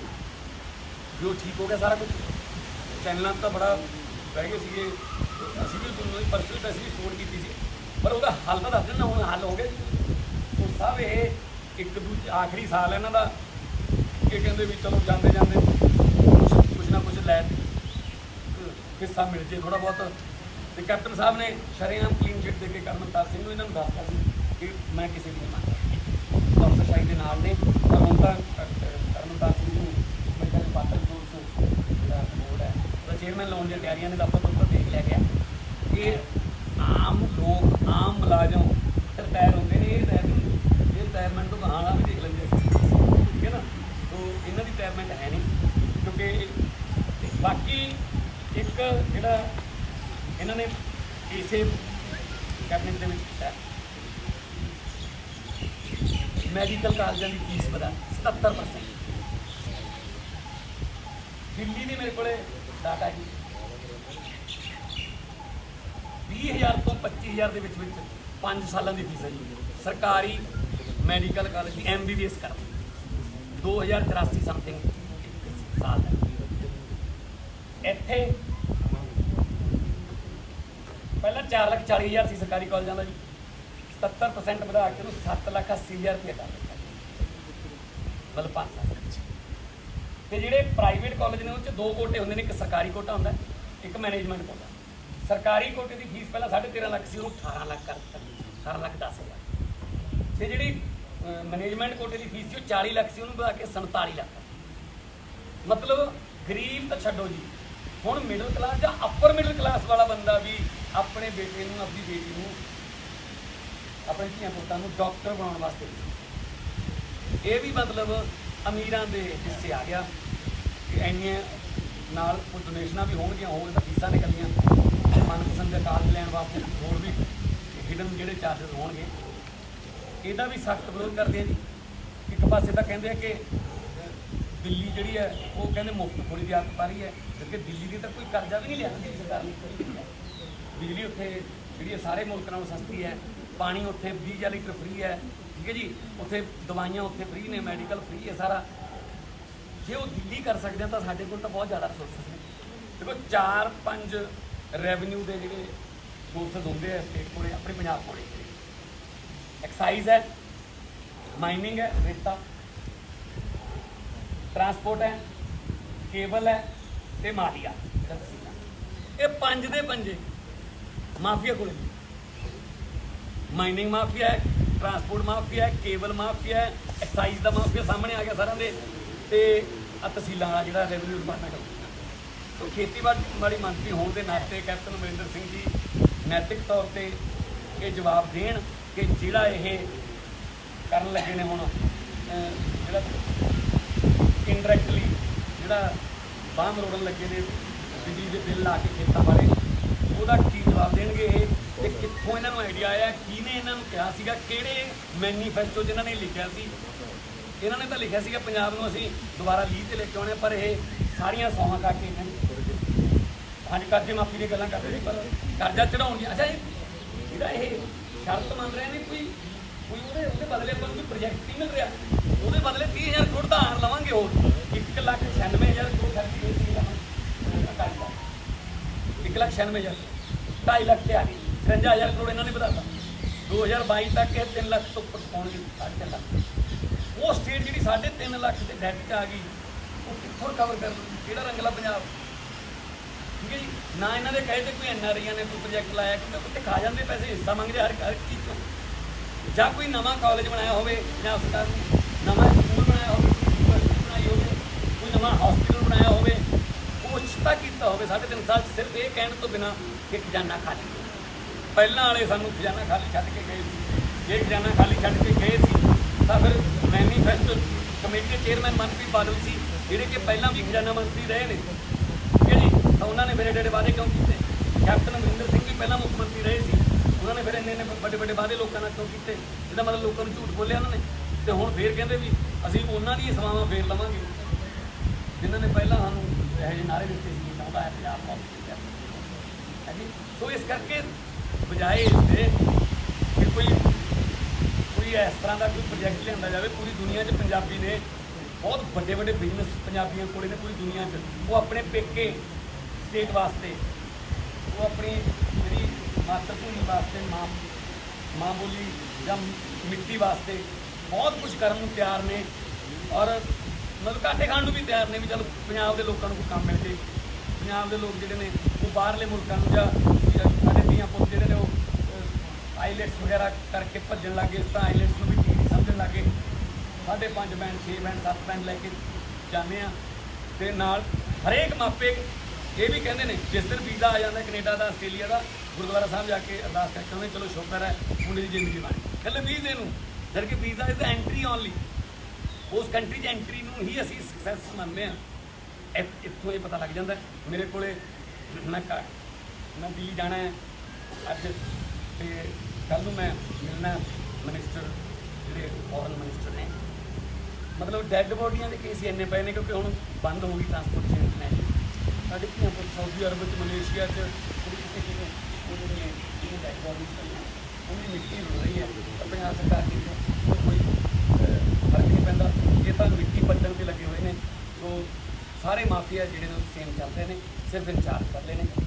ਵੀ ਉਹ ਠੀਕ ਹੋ ਗਿਆ ਸਾਰਾ ਕੁਝ? ਚੈਨਲਾਂ ਤਾਂ ਬੜਾ ਬਹਿ ਗਏ ਸੀਗੇ, ਅਸੀਂ ਵੀ ਤੁਹਾਨੂੰ ਪਰਸਨਲ ਪੈਸੇ ਵੀ ਸਪੋਰਟ ਕੀਤੀ ਸੀ, ਪਰ ਉਹਦਾ ਹੱਲ ਤਾਂ ਦੱਸ ਦੇਣ ਨਾ, ਹੁਣ ਹੱਲ ਹੋ ਗਿਆ ਜੀ। ਉਹ ਸਭ ਇਹ ਇੱਕ ਦੂਜੇ ਆਖਰੀ ਸਾਲ ਇਹਨਾਂ ਦਾ, ਇਹ ਕਹਿੰਦੇ ਵੀ ਚਲੋ ਜਾਂਦੇ ਜਾਂਦੇ ਕੁਛ ਨਾ ਕੁਛ ਲੈ ਹਿੱਸਾ ਮਿਲ ਜੇ ਥੋੜ੍ਹਾ ਬਹੁਤ। ਤੇ ਕੈਪਟਨ ਸਾਹਿਬ ਨੇ ਸ਼ਰੇਆਮ ਕਲੀਨ ਚਿੱਟ ਦੇ ਕੇ ਕਰਮਤਾਰ ਸਿੰਘ ਨੂੰ ਇਹਨਾਂ ਨੂੰ ਦੱਸਤਾ ਸੀ ਕਿ ਮੈਂ ਕਿਸੇ ਦੀ ਨਹੀਂ ਮੰਨਦਾ, ਅਫਸਰਸ਼ਾਹੀ ਦੇ ਨਾਲ ਨੇ। ਪਰ ਹੁਣ ਤਾਂ ਕਰਮਤਾਰ ਸਿੰਘ ਨੂੰ ਮੇਰੇ ਖਿਆਲ ਪਾਤਰ ਸੋਰਸ ਜਿਹੜਾ ਬੋਰਡ ਹੈ ਉਹਦਾ ਚੇਅਰਮੈਨ ਲਾਉਣ ਦੀਆਂ ਤਿਆਰੀਆਂ ਨੇ, ਦਫ਼ਤਰ ਤੋਂ ਦੇਖ ਲਿਆ ਗਿਆ ਕਿ ਆਮ ਲੋਕ, ਆਮ ਮੁਲਾਜ਼ਮ ਰਿਟਾਇਰ ਹੁੰਦੇ ਨੇ, ਇਹ ਰਿਟਾਇਰਮੈਂਟ ਤੋਂ ਬਹਾਨਾ ਵੀ ਦੇਖ ਲੈਂਦੇ, ਠੀਕ ਹੈ ਨਾ। ਤੋ ਇਹਨਾਂ ਦੀ ਰਿਟਾਇਰਮੈਂਟ ਹੈ ਨਹੀਂ, ਕਿਉਂਕਿ ਬਾਕੀ ਇੱਕ ਜਿਹੜਾ ਇਹਨਾਂ ਨੇ ਇਸੇ ਕੈਬਨਿਟ ਦੇ ਵਿੱਚ ਕੀਤਾ, ਮੈਡੀਕਲ ਕਾਲਜਾਂ ਦੀ ਫੀਸ ਵਧਾ 77%। ਦਿੱਲੀ ਦੇ ਮੇਰੇ ਕੋਲੇ ਡਾਟਾ ਜੀ 20,000 ਤੋਂ 25,000 ਦੇ ਵਿੱਚ 5 ਸਾਲਾਂ ਦੀ ਫੀਸ ਹੈ ਜੀ ਸਰਕਾਰੀ ਮੈਡੀਕਲ ਕਾਲਜ ਦੀ MBBS ਕਰਨ 2083 ਸਮਥਿੰਗ ਸਾਲ ਹੈ। ਇੱਥੇ ਪਹਿਲਾਂ 4,40,000 ਸੀ ਸਰਕਾਰੀ ਕਾਲਜਾਂ ਦਾ ਜੀ, 77% ਵਧਾ ਕੇ ਉਹਨੂੰ 7,80,000 ਰੁਪਏ ਕਰ ਦਿੱਤਾ, ਮਤਲਬ 5 ਸਾਲ। ਤੇ ਜਿਹੜੇ ਪ੍ਰਾਈਵੇਟ ਕਾਲਜ ਨੇ ਉਹ 'ਚ 2 ਕੋਟੇ ਹੁੰਦੇ ਨੇ, ਇੱਕ ਸਰਕਾਰੀ ਕੋਟਾ ਹੁੰਦਾ, ਇੱਕ ਮੈਨੇਜਮੈਂਟ ਕੋਟਾ। ਸਰਕਾਰੀ ਕੋਟੇ ਦੀ ਫੀਸ ਪਹਿਲਾਂ 13.5 ਲੱਖ ਸੀ, ਉਹਨੂੰ 18 ਲੱਖ ਕਰ ਦਿੱਤਾ, 18,10,000। ਤੇ ਜਿਹੜੀ ਮੈਨੇਜਮੈਂਟ ਕੋਟੇ ਦੀ ਫੀਸ ਸੀ ਉਹ 40 ਲੱਖ ਸੀ, ਉਹਨੂੰ ਵਧਾ ਕੇ 47 ਲੱਖ। ਮਤਲਬ ਗਰੀਬ ਤਾਂ ਛੱਡੋ ਜੀ, ਹੁਣ ਮਿਡਲ ਕਲਾਸ ਜਾਂ ਅੱਪਰ ਮਿਡਲ ਕਲਾਸ ਵਾਲਾ ਬੰਦਾ ਵੀ ਆਪਣੇ ਬੇਟੇ ਨੂੰ, ਆਪਣੀ ਬੇਟੀ ਨੂੰ, ਆਪਣੇ ਧੀਆਂ ਪੁੱਤਾਂ ਨੂੰ ਡਾਕਟਰ ਬਣਾਉਣ ਵਾਸਤੇ, ਇਹ ਵੀ ਮਤਲਬ ਅਮੀਰਾਂ ਦੇ ਹਿੱਸੇ ਆ ਗਿਆ ਕਿ ਇੰਨੀਆਂ ਨਾਲ ਕੋਈ ਡੋਨੇਸ਼ਨਾਂ ਵੀ ਹੋਣਗੀਆਂ, ਹੋਰ ਤਾਂ ਫੀਸਾਂ ਨਿਕਲੀਆਂ, ਮਨਪਸੰਦ ਦੇ ਕਾਲਜ ਲੈਣ ਵਾਸਤੇ ਹੋਰ ਵੀ ਹਿਡਨ ਜਿਹੜੇ ਚਾਰਜਸ ਹੋਣਗੇ। ਇਹਦਾ ਵੀ ਸਖਤ ਵਿਰੋਧ ਕਰਦੇ ਆ ਜੀ। ਇੱਕ ਪਾਸੇ ਤਾਂ ਕਹਿੰਦੇ ਆ ਕਿ ਦਿੱਲੀ ਜਿਹੜੀ ਹੈ ਉਹ ਕਹਿੰਦੇ ਮੁਫਤ ਖੋਰੀ ਦੀ ਆਦਤ ਪਾ ਰਹੀ ਹੈ, ਕਿਉਂਕਿ ਦਿੱਲੀ ਦੀ ਤਾਂ ਕੋਈ ਕਰਜ਼ਾ ਵੀ ਨਹੀਂ ਲਿਆ ਦਿੱਲੀ ਸਰਕਾਰ ਨੇ। ਬਿਜਲੀ ਉੱਥੇ ਜਿਹੜੀ ਹੈ ਸਾਰੇ ਮੁਲਕ ਨਾਲੋਂ ਸਸਤੀ ਹੈ, ਪਾਣੀ ਉੱਥੇ 20,000 ਲੀਟਰ ਫ੍ਰੀ ਹੈ, ਠੀਕ ਹੈ ਜੀ, ਉੱਥੇ ਦਵਾਈਆਂ ਉੱਥੇ ਫ੍ਰੀ ਨੇ, ਮੈਡੀਕਲ ਫ੍ਰੀ ਹੈ ਸਾਰਾ। ਜੇ ਉਹ ਦਿੱਲੀ ਕਰ ਸਕਦੇ ਆ ਤਾਂ ਸਾਡੇ ਕੋਲ ਤਾਂ ਬਹੁਤ ਜ਼ਿਆਦਾ ਰਿਸੋਰਸਿਸ ਨੇ। ਦੇਖੋ 4-5 ਰੈਵਨਿਊ ਦੇ ਜਿਹੜੇ ਸੋਰਸਿਸ ਹੁੰਦੇ ਆ ਸਟੇਟ ਕੋਲੇ, ਆਪਣੇ ਪੰਜਾਬ ਕੋਲੇ ਐਕਸਾਈਜ਼ ਹੈ, ਮਾਈਨਿੰਗ ਹੈ, ਰੇਤਾ, ਟਰਾਂਸਪੋਰਟ ਹੈ, ਕੇਬਲ ਹੈ ਤੇ ਮਾਲੀਆ। ਇਹ 5 ਦੇ 5 ਮਾਫੀਆ ਕੋਲੇ, ਮਾਈਨਿੰਗ ਮਾਫੀਆ ਹੈ, ਟਰਾਂਸਪੋਰਟ ਮਾਫੀਆ ਹੈ, ਕੇਬਲ ਮਾਫੀਆ ਹੈ, ਐਕਸਾਈਜ਼ ਦਾ ਮਾਫੀਆ ਸਾਹਮਣੇ ਆ ਗਿਆ ਸਾਰਿਆਂ ਦੇ, ਤੇ ਆ ਤਹਿਸੀਲਾਂ ਵਾਲਾ ਜਿਹੜਾ ਰੈਵਨਿਊ ਡਿਪਾਰਟਮੈਂਟ। ਸੋ ਖੇਤੀਬਾੜੀ ਮੰਤਰੀ ਹੋਣ ਦੇ ਨਾਤੇ ਕੈਪਟਨ ਅਮਰਿੰਦਰ ਸਿੰਘ ਜੀ ਨੈਤਿਕ ਤੌਰ ਤੇ ਇਹ ਜਵਾਬ ਦੇਣ ਕਿ ਜਿਹੜਾ ਇਹ ਕਰਨ ਲੱਗੇ ਨੇ ਹੁਣ, ਜਿਹੜਾ ਇਨਡਾਇਰੈਕਟਲੀ ਜਿਹੜਾ ਬਾਂਹ ਮਰੋੜਨ ਲੱਗੇ ਨੇ ਬਿਜਲੀ ਦੇ ਬਿੱਲ ਲਾ ਕੇ ਖੇਤਾਂ ਵਾਲੇ, ਉਹਦਾ ਕੀ ਜਵਾਬ ਦੇਣਗੇ ਇਹ, ਤੇ ਕਿੱਥੋਂ ਇਹਨਾਂ ਨੂੰ ਆਈਡੀਆ ਆਇਆ, ਕਿਹਨੇ ਇਹਨਾਂ ਨੂੰ ਕਿਹਾ ਸੀਗਾ, ਕਿਹੜੇ ਮੈਨੀਫੈਸਟੋ ਜਿਨ੍ਹਾਂ ਨੇ ਲਿਖਿਆ ਸੀ। ਇਹਨਾਂ ਨੇ ਤਾਂ ਲਿਖਿਆ ਸੀਗਾ ਪੰਜਾਬ ਨੂੰ ਅਸੀਂ ਦੁਬਾਰਾ ਲੀਹ ਤੇ ਲੈ ਕੇ ਆਉਣੇ, ਪਰ ਇਹ ਸਾਰੀਆਂ ਸੌਹਾਂ ਖਾ ਕੇ ਹਾਂਜੀ ਕਰਜ਼ੇ ਮਾਫੀ ਦੀਆਂ ਗੱਲਾਂ ਕਰਦੇ ਸੀ, ਪਰ ਕਰਜ਼ਾ ਚੜਾਉਣ ਦੀ ਅੱਛਾ ਜਿਹੜਾ ਇਹ ਸ਼ਰਤ ਮੰਨ ਰਹੇ ਨੇ, ਕੋਈ ਉਹਦੇ ਬਦਲੇ ਆਪਾਂ ਨੂੰ ਕੋਈ ਪ੍ਰੋਜੈਕਟ ਨਹੀਂ ਮਿਲ ਰਿਹਾ, ਉਹਦੇ ਬਦਲੇ 30,000 ਕਰੋੜ ਦਾ ਹਾਰ ਲਵਾਂਗੇ, ਹੋਰ 1,96,000 ਕਰੋੜ ਖਰਚੀ ਹੋਈ ਸੀ, 1,96,000 2.5 ਲੱਖ ਤੇ ਆ ਗਈ, 53,000 ਕਰੋੜ ਇਹਨਾਂ ਨੇ ਵਧਾਤਾ। 2022 ਤੱਕ ਇਹ 3 ਲੱਖ ਤੋਂ ਉੱਪਰ ਪਹੁੰਚ ਗਈ, 3.5 ਲੱਖ। ਉਹ ਸਟੇਟ ਜਿਹੜੀ 3.5 ਲੱਖ ਦੇ ਡੈਟ 'ਚ ਆ ਗਈ, ਉਹ ਕਿੱਥੋਂ ਰਿਕਵਰ ਕਰ ਲੂਗੀ? ਕਿਹੜਾ ਰੰਗਲਾ ਪੰਜਾਬ, ਠੀਕ ਹੈ ਜੀ। ਨਾ ਇਹਨਾਂ ਦੇ ਕਹੇ ਤੇ ਕੋਈ NRI ਨੇ ਕੋਈ ਪ੍ਰੋਜੈਕਟ ਲਾਇਆ, ਕਿਉਂਕਿ ਉੱਥੇ ਖਾ ਜਾਂਦੇ ਪੈਸੇ, ਹਿੱਸਾ ਮੰਗਦੇ ਹਰ ਚੀਜ਼ ਤੋਂ। ਜਾਂ ਕੋਈ ਨਵਾਂ ਕਾਲਜ ਬਣਾਇਆ ਹੋਵੇ, ਪੰਜਾਬ ਸਰਕਾਰ ਨੇ ਨਵਾਂ ਸਕੂਲ ਬਣਾਇਆ ਹੋਵੇ, ਯੂਨੀਵਰਸਿਟੀ ਬਣਾਈ ਹੋਵੇ, ਕੋਈ ਨਵਾਂ ਹਸਪੀਟਲ ਬਣਾਇਆ ਹੋਵੇ, ਕੀਤਾ ਹੋਵੇ 3.5 ਸਾਲ 'ਚ ਸਿਰਫ ਇਹ ਕਹਿਣ ਤੋਂ ਬਿਨਾਂ ਕਿ ਖਜ਼ਾਨਾ ਖਾਲੀ। ਪਹਿਲਾਂ ਵਾਲੇ ਸਾਨੂੰ ਖਜ਼ਾਨਾ ਖਾਲੀ ਛੱਡ ਕੇ ਗਏ ਸੀ, ਜੇ ਖਜ਼ਾਨਾ ਖਾਲੀ ਛੱਡ ਕੇ ਗਏ ਸੀ ਤਾਂ ਫਿਰ ਮੈਨੀਫੈਸਟੋ ਕਮੇਟੀ ਦੇ ਚੇਅਰਮੈਨ ਮਨਪ੍ਰੀਤ ਬਾਦਲ ਸੀ, ਜਿਹੜੇ ਕਿ ਪਹਿਲਾਂ ਵੀ ਖਜ਼ਾਨਾ ਮੰਤਰੀ ਰਹੇ ਨੇ, ਠੀਕ ਹੈ ਜੀ। ਤਾਂ ਉਹਨਾਂ ਨੇ ਫਿਰ ਏਡੇ ਵਾਅਦੇ ਕਿਉਂ ਕੀਤੇ? ਕੈਪਟਨ ਅਮਰਿੰਦਰ ਸਿੰਘ ਵੀ ਪਹਿਲਾਂ ਮੁੱਖ ਮੰਤਰੀ ਰਹੇ ਸੀ, ਉਹਨਾਂ ਨੇ ਫਿਰ ਇੰਨੇ ਵੱਡੇ ਵਾਅਦੇ ਲੋਕਾਂ ਨਾਲ ਕਿਉਂ ਕੀਤੇ? ਇਹਦਾ ਮਤਲਬ ਲੋਕਾਂ ਨੂੰ ਝੂਠ ਬੋਲਿਆ ਉਹਨਾਂ ਨੇ। ਤੇ ਹੁਣ ਫੇਰ ਕਹਿੰਦੇ ਵੀ ਅਸੀਂ ਉਹਨਾਂ ਦੀਆਂ ਸੇਵਾਵਾਂ ਫੇਰ ਲਵਾਂਗੇ, ਜਿਨ੍ਹਾਂ ਨੇ ਪਹਿਲਾਂ ਸਾਨੂੰ ਇਹੋ ਜਿਹੇ ਨਾਅਰੇ ਦਿੱਤੇ ਸੀ, ਚਾਹੁੰਦਾ ਹੈ ਪੰਜਾਬ ਬਹੁਤ ਹੈ ਜੀ। ਸੋ ਇਸ ਕਰਕੇ ਬਜਾਏ ਇਸਦੇ ਕਿ ਕੋਈ ਇਸ ਤਰ੍ਹਾਂ ਦਾ ਕੋਈ ਪ੍ਰੋਜੈਕਟ ਲਿਆਂਦਾ ਜਾਵੇ, ਪੂਰੀ ਦੁਨੀਆ 'ਚ ਪੰਜਾਬੀ ਨੇ ਬਹੁਤ ਵੱਡੇ ਬਿਜ਼ਨਸ ਪੰਜਾਬੀਆਂ ਕੋਲੇ ਨੇ ਪੂਰੀ ਦੁਨੀਆ 'ਚ। ਉਹ ਆਪਣੇ ਪੇਕੇ ਸਟੇਟ ਵਾਸਤੇ, ਉਹ ਆਪਣੀ ਜਿਹੜੀ ਮਾਤਰ ਭੂਮੀ ਵਾਸਤੇ, ਮਾਂ ਬੋਲੀ ਜਾਂ ਮਿੱਟੀ ਵਾਸਤੇ ਬਹੁਤ ਕੁਝ ਕਰਨ ਨੂੰ ਤਿਆਰ ਨੇ, ਔਰ ਮਤਲਬ ਘਾਟੇ ਖਾਣ ਨੂੰ ਵੀ ਤਿਆਰ ਨੇ ਵੀ ਚਲੋ ਪੰਜਾਬ ਦੇ ਲੋਕਾਂ ਨੂੰ ਕੋਈ ਕੰਮ ਮਿਲ ਜੇ। ਪੰਜਾਬ ਦੇ ਲੋਕ ਜਿਹੜੇ ਨੇ ਉਹ ਬਾਹਰਲੇ ਮੁਲਕਾਂ ਨੂੰ ਜਾਂ ਸਾਡੇ ਧੀਆਂ ਪੁੱਤ ਜਿਹੜੇ ਨੇ ਉਹ ਆਈਲੈਟਸ ਵਗੈਰਾ ਕਰਕੇ ਭੱਜਣ ਲੱਗੇ, ਤਾਂ ਆਈਲੈਟਸ ਨੂੰ ਵੀ ਠੀਕ ਸਮਝਣ ਲੱਗੇ। 5.5 ਬੈਂਡ 6 ਬੈਂਡ 7 ਬੈਂਡ ਲੈ ਕੇ ਜਾਂਦੇ ਆ, ਅਤੇ ਨਾਲ ਹਰੇਕ ਮਾਪੇ ਇਹ ਵੀ ਕਹਿੰਦੇ ਨੇ ਜਿਸ ਦਿਨ ਵੀਜ਼ਾ ਆ ਜਾਂਦਾ ਕੈਨੇਡਾ ਦਾ, ਆਸਟ੍ਰੇਲੀਆ ਦਾ, ਗੁਰਦੁਆਰਾ ਸਾਹਿਬ ਜਾ ਕੇ ਅਰਦਾਸ ਕਰਕੇ ਕਹਿੰਦੇ ਚਲੋ ਸ਼ੁਕਰ ਹੈ ਮੁੰਡੇ ਦੀ ਜ਼ਿੰਦਗੀ ਬਣ ਗਈ। ਕੱਲੇ ਵੀਜ਼ੇ ਨੂੰ, ਜਦ ਕਿ ਵੀਜ਼ਾ ਇਜ਼ ਐਂਟਰੀ ਓਨਲੀ, ਉਸ ਕੰਟਰੀ 'ਚ ਐਂਟਰੀ ਨੂੰ ਹੀ ਅਸੀਂ ਸਕਸੈਸ ਮੰਨਦੇ ਹਾਂ। ਇੱਥੋਂ ਇਹ ਪਤਾ ਲੱਗ ਜਾਂਦਾ। ਮੇਰੇ ਕੋਲੇ ਮੈਂ ਦਿੱਲੀ ਜਾਣਾ ਹੈ ਅੱਜ, ਅਤੇ ਕੱਲ੍ਹ ਨੂੰ ਮੈਂ ਮਿਲਣਾ ਮਿਨਿਸਟਰ, ਜਿਹੜੇ ਫੋਰਨ ਮਿਨਿਸਟਰ ਨੇ। ਮਤਲਬ ਡੈੱਡ ਬੋਡੀਆਂ ਦੇ ਕੇਸ ਇੰਨੇ ਪਏ ਨੇ ਕਿਉਂਕਿ ਹੁਣ ਬੰਦ ਹੋ ਗਈ ਟਰਾਂਸਪੋਰਟੇਸ਼ਨ ਇੰਟਰਨੈਸ਼ਨਲ। ਸਾਡੇ ਧੀਆਂ ਪੁੱਤ ਸਾਊਦੀ ਅਰਬ 'ਚ, ਮਲੇਸ਼ੀਆ 'ਚ ਜਿਹੜੀਆਂ ਡੈੱਡ ਬੋਡੀਜ਼ ਪਈਆਂ, ਉਹਦੀ ਮਿੱਟੀ ਰੁਲ ਰਹੀ ਹੈ। ਤਾਂ ਪੰਜਾਬ ਸਰਕਾਰ ਦੀ ਕੋਈ ਫਰਕ ਨਹੀਂ ਪੈਂਦਾ, ਇਹ ਤਾਂ ਮਿੱਟੀ ਪੱਟਣ 'ਤੇ ਲੱਗੇ ਹੋਏ ਨੇ। ਸੋ ਸਾਰੇ ਮਾਫੀਆ ਜਿਹੜੇ ਨੇ ਸੇਮ ਚੱਲ ਰਹੇ ਨੇ, ਸਿਰਫ ਇੰਚਾਰਜ ਕਰ ਲਏ ਨੇ।